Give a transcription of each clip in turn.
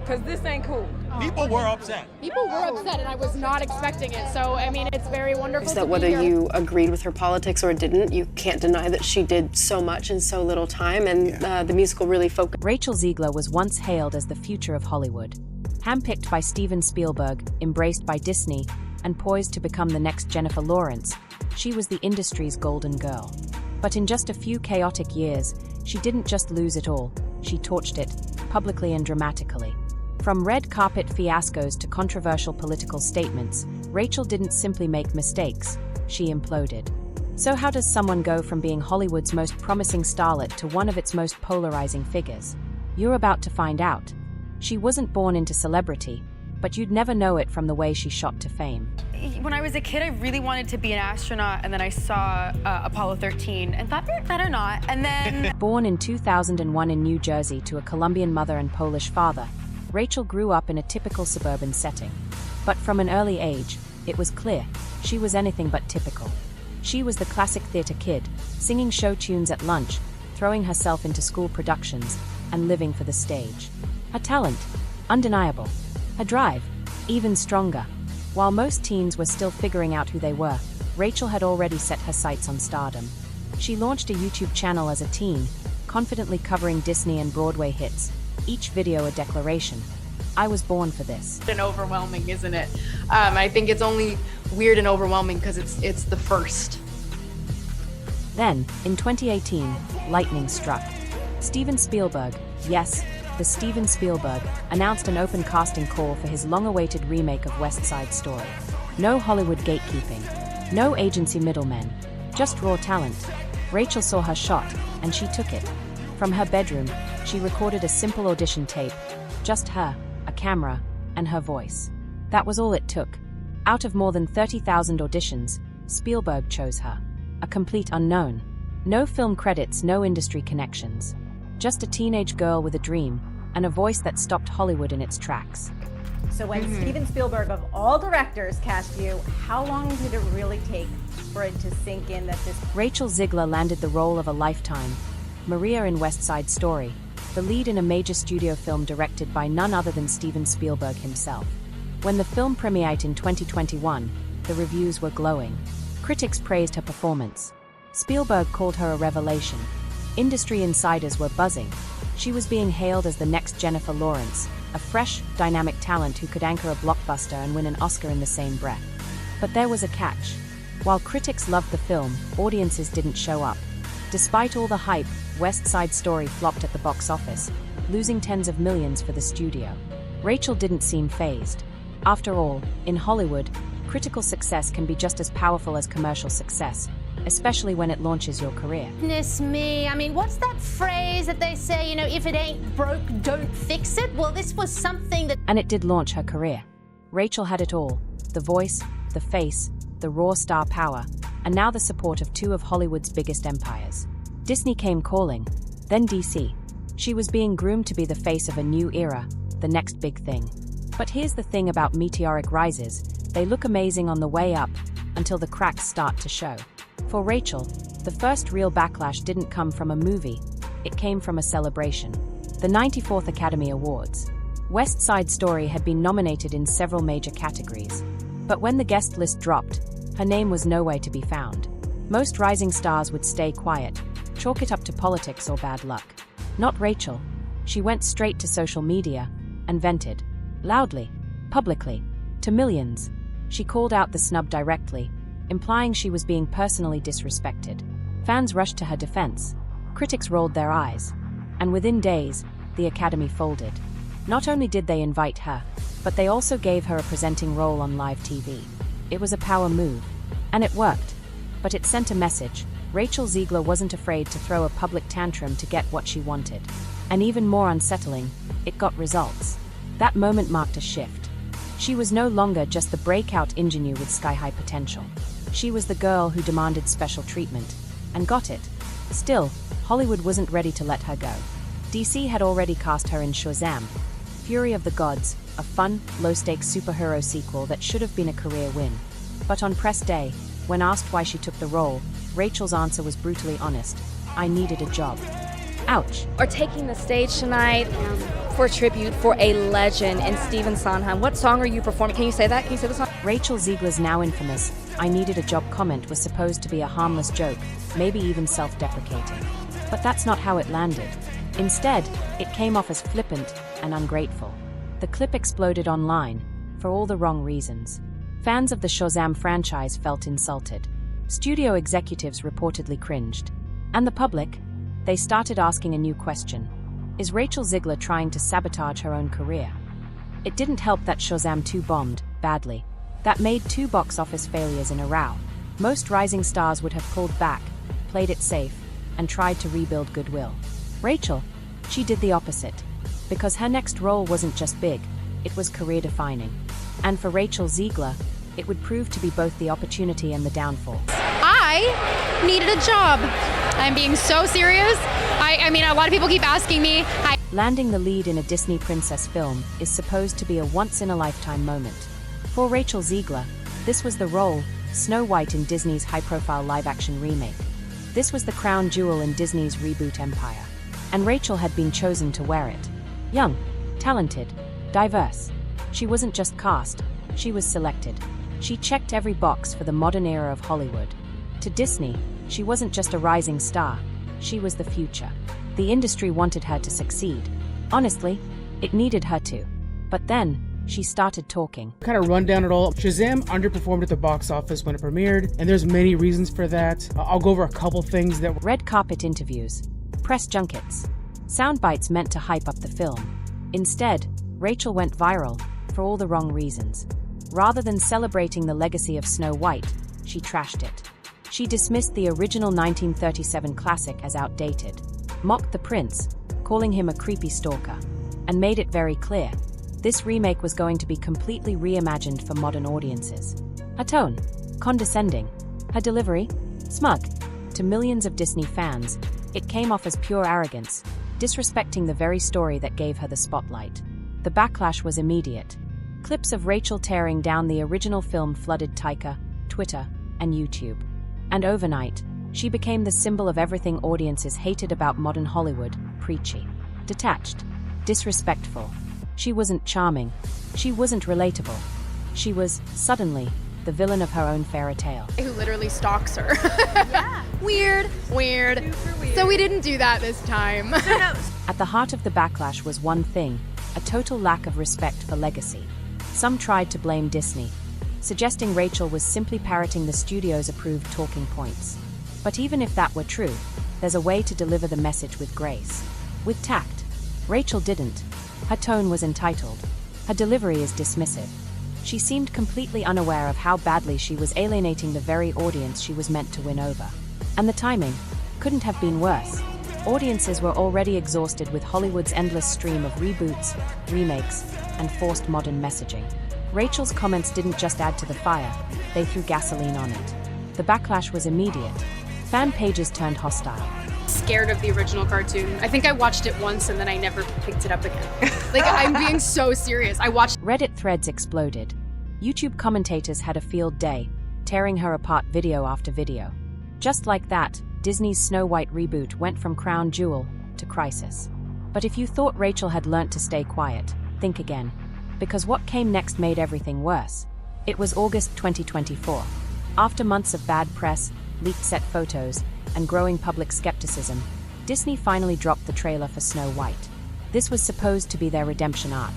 because this ain't cool. People were upset. People were upset, and I was not expecting it. So, I mean, it's very wonderful. That whether you agreed with her politics or didn't, you can't deny that she did so much in so little time, and the musical really focused. RachelZegler was once hailed as the future of Hollywood. Handpicked by Steven Spielberg, embraced by Disney, and poised to become the next Jennifer Lawrence, she was the industry's golden girl. But in just a few chaotic years, she didn't just lose it all, she torched it, publicly and dramatically. From red carpet fiascos to controversial political statements, Rachel didn't simply make mistakes, she imploded. So how does someone go from being Hollywood's most promising starlet to one of its most polarizing figures? You're about to find out. She wasn't born into celebrity, but you'd never know it from the way she shot to fame. When I was a kid, I really wanted to be an astronaut, and then I saw Apollo 13 and thought, better not, and then... Born in 2001 in New Jersey to a Colombian mother and Polish father, Rachel grew up in a typical suburban setting. But from an early age, it was clear, she was anything but typical. She was the classic theater kid, singing show tunes at lunch, throwing herself into school productions, and living for the stage. Her talent, undeniable. Her drive, even stronger. While most teens were still figuring out who they were, Rachel had already set her sights on stardom. She launched a YouTube channel as a teen, confidently covering Disney and Broadway hits, each video a declaration. I was born for this. And overwhelming, isn't it? I think it's only weird and overwhelming because it's the first. Then, in 2018, lightning struck. Steven Spielberg, yes, the Steven Spielberg, announced an open casting call for his long-awaited remake of West Side Story. No Hollywood gatekeeping, no agency middlemen, just raw talent. Rachel saw her shot, and she took it. From her bedroom, she recorded a simple audition tape, just her, a camera, and her voice. That was all it took. Out of more than 30,000 auditions, Spielberg chose her. A complete unknown. No film credits, no industry connections. Just a teenage girl with a dream, and a voice that stopped Hollywood in its tracks. So when Steven Spielberg, of all directors, cast you, how long did it really take for it to sink in that this... RachelZegler landed the role of a lifetime, Maria in West Side Story, the lead in a major studio film directed by none other than Steven Spielberg himself. When the film premiered in 2021, the reviews were glowing. Critics praised her performance. Spielberg called her a revelation. Industry insiders were buzzing. She was being hailed as the next Jennifer Lawrence, a fresh, dynamic talent who could anchor a blockbuster and win an Oscar in the same breath. But there was a catch. While critics loved the film, audiences didn't show up. Despite all the hype, West Side Story flopped at the box office, losing tens of millions for the studio. Rachel didn't seem fazed. After all, in Hollywood, critical success can be just as powerful as commercial success, especially when it launches your career. Goodness me, I mean, what's that phrase that they say, you know, if it ain't broke, don't fix it? Well, this was something that... And it did launch her career. Rachel had it all, the voice, the face, the raw star power, and now the support of two of Hollywood's biggest empires. Disney came calling, then DC. She was being groomed to be the face of a new era, the next big thing. But here's the thing about meteoric rises, they look amazing on the way up, until the cracks start to show. For Rachel, the first real backlash didn't come from a movie, it came from a celebration. The 94th Academy Awards. West Side Story had been nominated in several major categories. But when the guest list dropped, her name was nowhere to be found. Most rising stars would stay quiet, chalk it up to politics or bad luck. Not Rachel. She went straight to social media and vented. Loudly, publicly, to millions. She called out the snub directly, implying she was being personally disrespected. Fans rushed to her defense. Critics rolled their eyes. And within days, the Academy folded. Not only did they invite her, but they also gave her a presenting role on live TV. It was a power move. And it worked. But it sent a message. RachelZegler wasn't afraid to throw a public tantrum to get what she wanted. And even more unsettling, it got results. That moment marked a shift. She was no longer just the breakout ingenue with sky-high potential. She was the girl who demanded special treatment, and got it. Still, Hollywood wasn't ready to let her go. DC had already cast her in Shazam, Fury of the Gods, a fun, low-stakes superhero sequel that should have been a career win. But on press day, when asked why she took the role, Rachel's answer was brutally honest. I needed a job. Ouch. Are taking the stage tonight, for a tribute for a legend in Stephen Sondheim. What song are you performing? Can you say that? Can you say the song? Rachel Zegler's now infamous "I needed a job" comment was supposed to be a harmless joke, maybe even self-deprecating. But that's not how it landed. Instead, it came off as flippant and ungrateful. The clip exploded online for all the wrong reasons. Fans of the Shazam franchise felt insulted. Studio executives reportedly cringed. And the public? They started asking a new question. Is Rachel Zegler trying to sabotage her own career? It didn't help that Shazam 2 bombed badly. That made 2 box office failures in a row. Most rising stars would have pulled back, played it safe, and tried to rebuild goodwill. Rachel, she did the opposite. Because her next role wasn't just big, it was career-defining. And for Rachel Zegler, it would prove to be both the opportunity and the downfall. I needed a job. I'm being so serious. I mean, a lot of people keep asking me. Landing the lead in a Disney princess film is supposed to be a once-in-a-lifetime moment. For Rachel Zegler, this was the role, SnowWhite in Disney's high-profile live-action remake. This was the crown jewel in Disney's reboot empire. And Rachel had been chosen to wear it. Young, talented, diverse. She wasn't just cast, she was selected. She checked every box for the modern era of Hollywood. To Disney, she wasn't just a rising star, she was the future. The industry wanted her to succeed. Honestly, it needed her to. But then, she started talking. Kind of run down it all. Shazam underperformed at the box office when it premiered, and there's many reasons for that. I'll go over a couple things that Red carpet interviews, press junkets, sound bites meant to hype up the film. Instead, Rachel went viral for all the wrong reasons. Rather than celebrating the legacy of SnowWhite, she trashed it. She dismissed the original 1937 classic as outdated, mocked the prince, calling him a creepy stalker, and made it very clear this remake was going to be completely reimagined for modern audiences. Her tone, condescending. Her delivery, smug. To millions of Disney fans, it came off as pure arrogance, disrespecting the very story that gave her the spotlight. The backlash was immediate. Clips of Rachel tearing down the original film flooded Taika, Twitter, and YouTube. And overnight, she became the symbol of everything audiences hated about modern Hollywood: preachy, detached, disrespectful. She wasn't charming. She wasn't relatable. She was, suddenly, the villain of her own fairy tale. Who literally stalks her. Yeah. Weird. So we didn't do that this time. At the heart of the backlash was one thing: a total lack of respect for legacy. Some tried to blame Disney, suggesting Rachel was simply parroting the studio's approved talking points. But even if that were true, there's a way to deliver the message with grace. With tact. Rachel didn't. Her tone was entitled. Her delivery is dismissive. She seemed completely unaware of how badly she was alienating the very audience she was meant to win over. And the timing couldn't have been worse. Audiences were already exhausted with Hollywood's endless stream of reboots, remakes, and forced modern messaging. Rachel's comments didn't just add to the fire, they threw gasoline on it. The backlash was immediate. Fan pages turned hostile. Scared of the original cartoon. I think I watched it once and then I never picked it up again. Like, I'm being so serious. I watched Reddit threads exploded. YouTube commentators had a field day, tearing her apart video after video. Just like that, Disney's SnowWhite reboot went from crown jewel to crisis. But if you thought Rachel had learnt to stay quiet, think again. Because what came next made everything worse. It was August 2024. After months of bad press, leaked set photos, and growing public skepticism, Disney finally dropped the trailer for SnowWhite. This was supposed to be their redemption arc.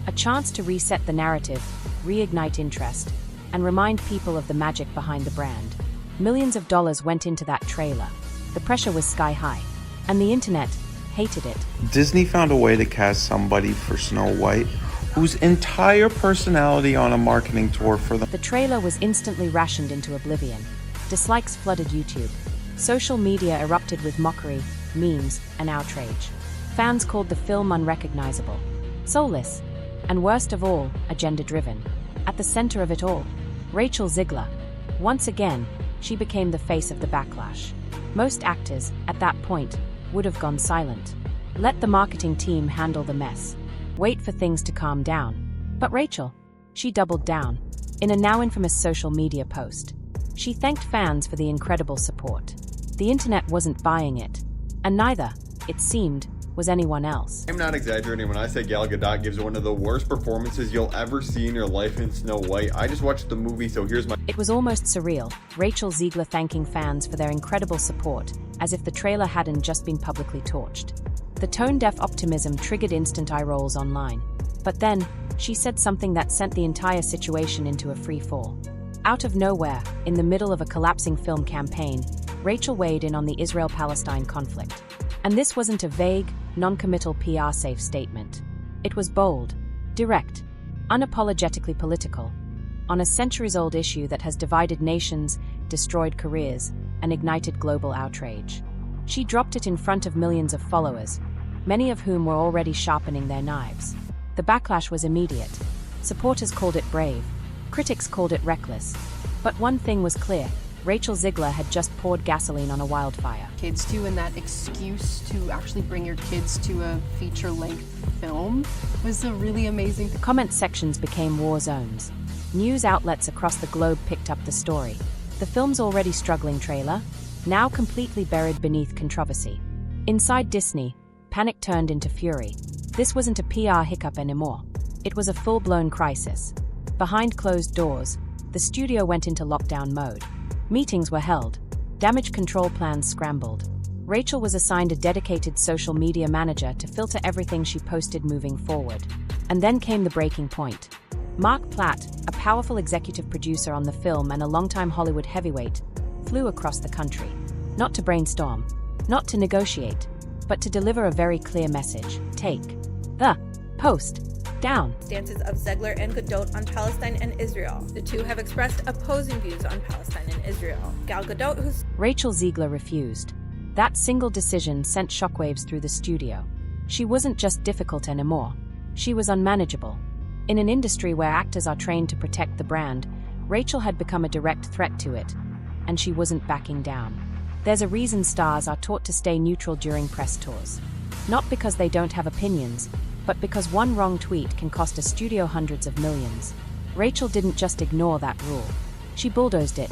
A chance to reset the narrative, reignite interest, and remind people of the magic behind the brand. Millions of dollars went into that trailer. The pressure was sky high, and the internet hated it. Disney found a way to cast somebody for Snow White whose entire personality on a marketing tour for them. The trailer was instantly rationed into oblivion. Dislikes flooded YouTube. Social media erupted with mockery, memes, and outrage. Fans called the film unrecognizable, soulless, and worst of all, agenda-driven. At the center of it all, Rachel Zegler. Once again, she became the face of the backlash. Most actors, at that point, would have gone silent. Let the marketing team handle the mess. Wait for things to calm down. But Rachel, she doubled down. In a now infamous social media post, she thanked fans for the incredible support. The internet wasn't buying it. And neither, it seemed, was anyone else. I'm not exaggerating when I say Gal Gadot gives one of the worst performances you'll ever see in your life in Snow White. I just watched the movie, so here's my... It was almost surreal, Rachel Ziegler thanking fans for their incredible support, as if the trailer hadn't just been publicly torched. The tone-deaf optimism triggered instant eye rolls online. But then, she said something that sent the entire situation into a free fall. Out of nowhere, in the middle of a collapsing film campaign, Rachel weighed in on the Israel-Palestine conflict. And this wasn't a vague, non-committal PR-safe statement. It was bold, direct, unapologetically political, on a centuries-old issue that has divided nations, destroyed careers, and ignited global outrage. She dropped it in front of millions of followers, many of whom were already sharpening their knives. The backlash was immediate. Supporters called it brave, critics called it reckless. But one thing was clear, Rachel Ziegler had just poured gasoline on a wildfire. Kids too, and that excuse to actually bring your kids to a feature-length film was a really amazing thing. Comment sections became war zones. News outlets across the globe picked up the story. The film's already struggling trailer, now completely buried beneath controversy. Inside Disney, panic turned into fury. This wasn't a PR hiccup anymore. It was a full-blown crisis. Behind closed doors, the studio went into lockdown mode. Meetings were held. Damage control plans scrambled. Rachel was assigned a dedicated social media manager to filter everything she posted moving forward. And then came the breaking point. Mark Platt, a powerful executive producer on the film and a longtime Hollywood heavyweight, flew across the country. Not to brainstorm, not to negotiate, but to deliver a very clear message. Take the post down. Stances of Ziegler and Gadot on Palestine and Israel. The two have expressed opposing views on Palestine and Israel. Gal Gadot, who's... Rachel Ziegler refused. That single decision sent shockwaves through the studio. She wasn't just difficult anymore. She was unmanageable. In an industry where actors are trained to protect the brand, Rachel had become a direct threat to it, and she wasn't backing down. There's a reason stars are taught to stay neutral during press tours. Not because they don't have opinions, but because one wrong tweet can cost a studio hundreds of millions. Rachel didn't just ignore that rule. She bulldozed it.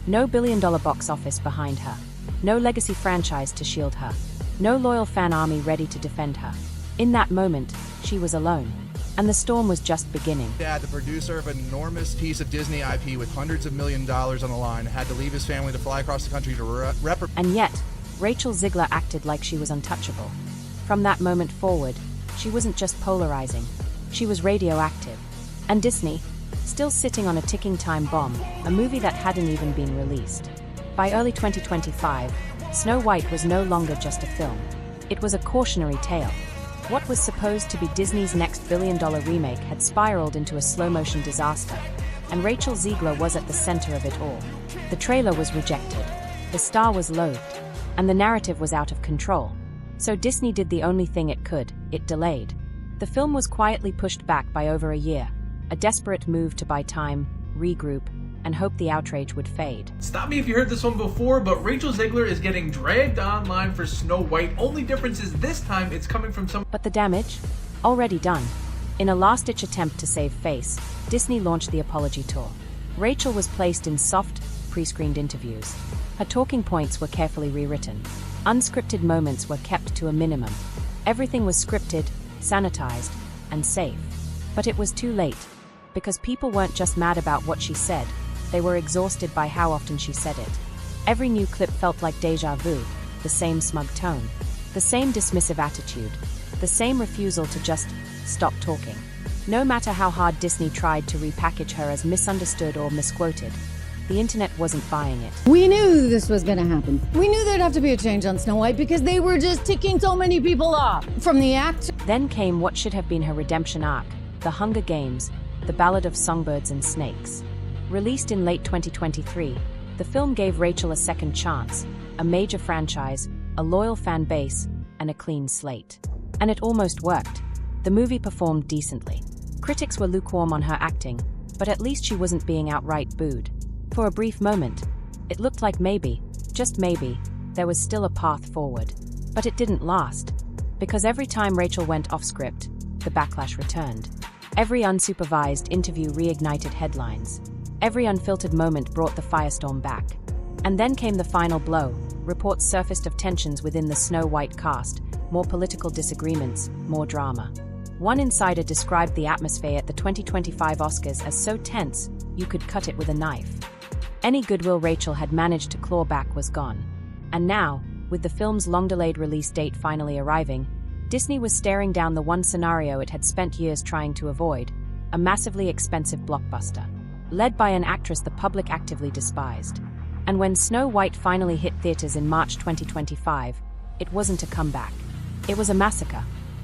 No billion-dollar box office behind her. No legacy franchise to shield her. No loyal fan army ready to defend her. In that moment, she was alone. And the storm was just beginning. Dad, the producer of an enormous piece of Disney IP with hundreds of million dollars on the line, had to leave his family to fly across the country to And yet, Rachel Ziegler acted like she was untouchable. From that moment forward, she wasn't just polarizing, she was radioactive. And Disney, still sitting on a ticking time bomb, a movie that hadn't even been released. By early 2025, Snow White was no longer just a film. It was a cautionary tale. What was supposed to be Disney's next billion-dollar remake had spiraled into a slow-motion disaster, and Rachel Ziegler was at the center of it all. The trailer was rejected, the star was loathed, and the narrative was out of control. So Disney did the only thing it could, it delayed. The film was quietly pushed back by over a year, a desperate move to buy time, regroup, and hope the outrage would fade. Stop me if you heard this one before, but Rachel Ziegler is getting dragged online for Snow White. Only difference is this time it's coming from some... But the damage? Already done. In a last-ditch attempt to save face, Disney launched the apology tour. Rachel was placed in soft, pre-screened interviews. Her talking points were carefully rewritten. Unscripted moments were kept to a minimum. Everything was scripted, sanitized, and safe. But it was too late, because people weren't just mad about what she said, they were exhausted by how often she said it. Every new clip felt like deja vu, the same smug tone, the same dismissive attitude, the same refusal to just stop talking. No matter how hard Disney tried to repackage her as misunderstood or misquoted, the internet wasn't buying it. We knew this was going to happen. We knew there'd have to be a change on Snow White because they were just ticking so many people off. From the act. Then came what should have been her redemption arc, The Hunger Games, The Ballad of Songbirds and Snakes. Released in late 2023, the film gave Rachel a second chance, a major franchise, a loyal fan base, and a clean slate. And it almost worked. The movie performed decently. Critics were lukewarm on her acting, but at least she wasn't being outright booed. For a brief moment, it looked like maybe, just maybe, there was still a path forward. But it didn't last, because every time Rachel went off script, the backlash returned. Every unsupervised interview reignited headlines. Every unfiltered moment brought the firestorm back. And then came the final blow. Reports surfaced of tensions within the Snow White cast, more political disagreements, more drama. One insider described the atmosphere at the 2025 Oscars as so tense, you could cut it with a knife. Any goodwill Rachel had managed to claw back was gone. And now, with the film's long-delayed release date finally arriving, Disney was staring down the one scenario it had spent years trying to avoid, a massively expensive blockbuster, led by an actress the public actively despised. And when Snow White finally hit theaters in March 2025, it wasn't a comeback. It was a massacre.